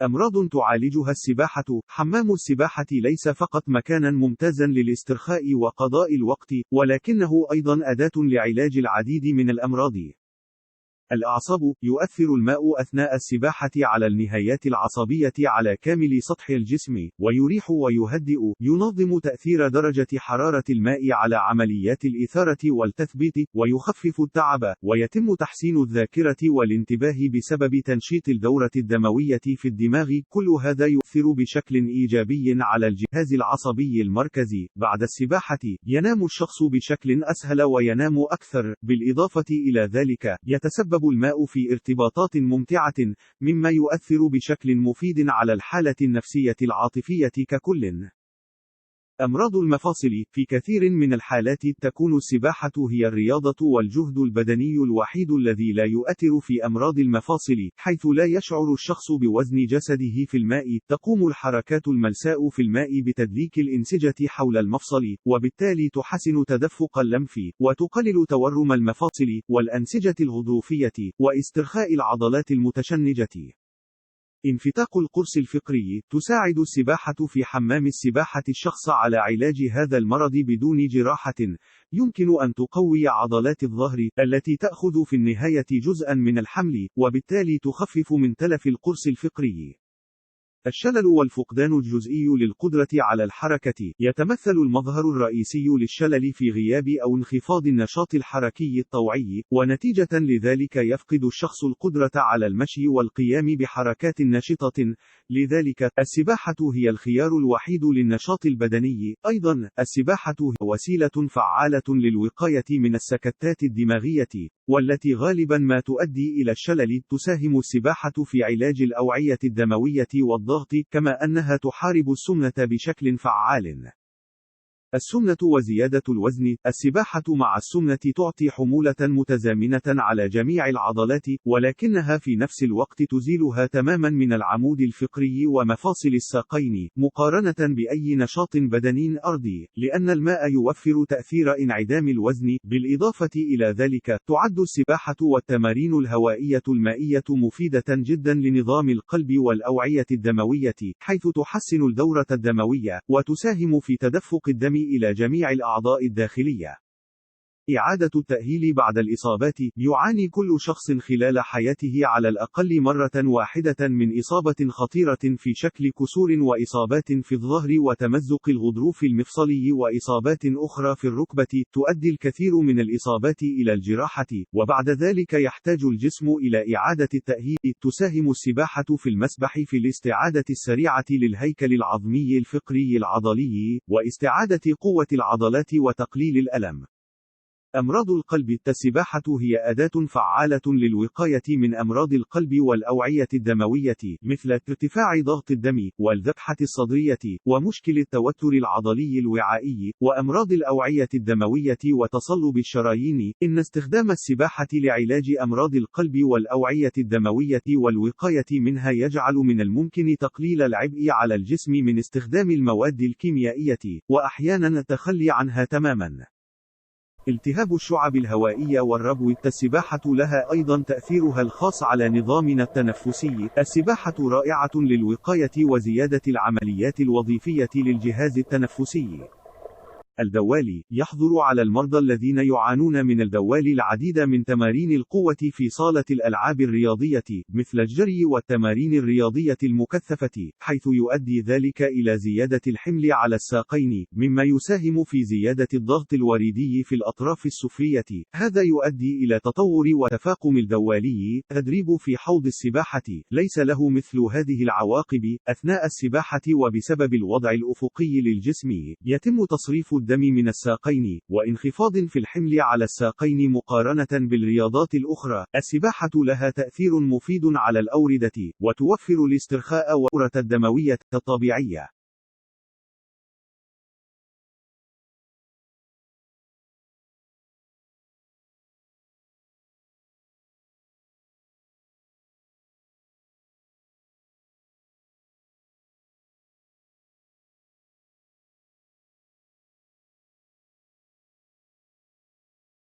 أمراض تعالجها السباحة. حمام السباحة ليس فقط مكانا ممتازا للاسترخاء وقضاء الوقت، ولكنه أيضا أداة لعلاج العديد من الأمراض. الأعصاب. يؤثر الماء أثناء السباحة على النهايات العصبية على كامل سطح الجسم، ويريح ويهدئ. ينظم تأثير درجة حرارة الماء على عمليات الإثارة والتثبيط، ويخفف التعب، ويتم تحسين الذاكرة والانتباه بسبب تنشيط الدورة الدموية في الدماغ. كل هذا يؤثر بشكل إيجابي على الجهاز العصبي المركزي. بعد السباحة، ينام الشخص بشكل أسهل وينام أكثر. بالإضافة إلى ذلك، يتسبب الماء في ارتباطات ممتعة، مما يؤثر بشكل مفيد على الحالة النفسية العاطفية ككل. أمراض المفاصل. في كثير من الحالات تكون السباحة هي الرياضة والجهد البدني الوحيد الذي لا يؤثر في أمراض المفاصل، حيث لا يشعر الشخص بوزن جسده في الماء. تقوم الحركات الملساء في الماء بتدليك الأنسجة حول المفصل، وبالتالي تحسن تدفق اللمف، وتقلل تورم المفاصل والأنسجة الغضروفية، واسترخاء العضلات المتشنجة. انفتاق القرص الفقري. تساعد السباحة في حمام السباحة الشخص على علاج هذا المرض بدون جراحة. يمكن أن تقوي عضلات الظهر التي تأخذ في النهاية جزءا من الحمل، وبالتالي تخفف من تلف القرص الفقري. الشلل والفقدان الجزئي للقدرة على الحركة. يتمثل المظهر الرئيسي للشلل في غياب أو انخفاض النشاط الحركي الطوعي، ونتيجة لذلك يفقد الشخص القدرة على المشي والقيام بحركات نشطة. لذلك، السباحة هي الخيار الوحيد للنشاط البدني. أيضا، السباحة هي وسيلة فعالة للوقاية من السكتات الدماغية، والتي غالبا ما تؤدي إلى الشلل. تساهم السباحة في علاج الأوعية الدموية والضغط، كما أنها تحارب السمنة بشكل فعال. السمنة وزيادة الوزن. السباحة مع السمنة تعطي حمولة متزامنة على جميع العضلات، ولكنها في نفس الوقت تزيلها تماما من العمود الفقري ومفاصل الساقين، مقارنة بأي نشاط بدني أرضي، لأن الماء يوفر تأثير انعدام الوزن. بالإضافة إلى ذلك، تعد السباحة والتمارين الهوائية المائية مفيدة جدا لنظام القلب والأوعية الدموية، حيث تحسن الدورة الدموية، وتساهم في تدفق الدم إلى جميع الأعضاء الداخلية. إعادة التأهيل بعد الإصابات. يعاني كل شخص خلال حياته على الأقل مرة واحدة من إصابة خطيرة في شكل كسور وإصابات في الظهر وتمزق الغضروف المفصلي وإصابات أخرى في الركبة. تؤدي الكثير من الإصابات إلى الجراحة، وبعد ذلك يحتاج الجسم إلى إعادة التأهيل. تساهم السباحة في المسبح في الاستعادة السريعة للهيكل العظمي الفقري العضلي، واستعادة قوة العضلات وتقليل الألم. أمراض القلب. السباحة هي أداة فعالة للوقاية من أمراض القلب والأوعية الدموية، مثل ارتفاع ضغط الدم، والذبحة الصدرية، ومشكل التوتر العضلي الوعائي، وأمراض الأوعية الدموية وتصلب الشرايين. إن استخدام السباحة لعلاج أمراض القلب والأوعية الدموية والوقاية منها يجعل من الممكن تقليل العبء على الجسم من استخدام المواد الكيميائية، وأحيانا التخلي عنها تماما. التهاب الشعب الهوائية والربو. السباحة لها أيضا تأثيرها الخاص على نظامنا التنفسي. السباحة رائعة للوقاية وزيادة العمليات الوظيفية للجهاز التنفسي. الدوالي. يحظر على المرضى الذين يعانون من الدوال العديد من تمارين القوة في صالة الألعاب الرياضية، مثل الجري والتمارين الرياضية المكثفة، حيث يؤدي ذلك إلى زيادة الحمل على الساقين، مما يساهم في زيادة الضغط الوريدي في الأطراف السفلية. هذا يؤدي إلى تطور وتفاقم الدوالي. تدريب في حوض السباحة ليس له مثل هذه العواقب. أثناء السباحة، وبسبب الوضع الأفقي للجسم، يتم تصريف الدم من الساقين، وانخفاض في الحمل على الساقين مقارنة بالرياضات الأخرى. السباحة لها تأثير مفيد على الأوردة، وتوفر الاسترخاء والدورة الدموية الطبيعية.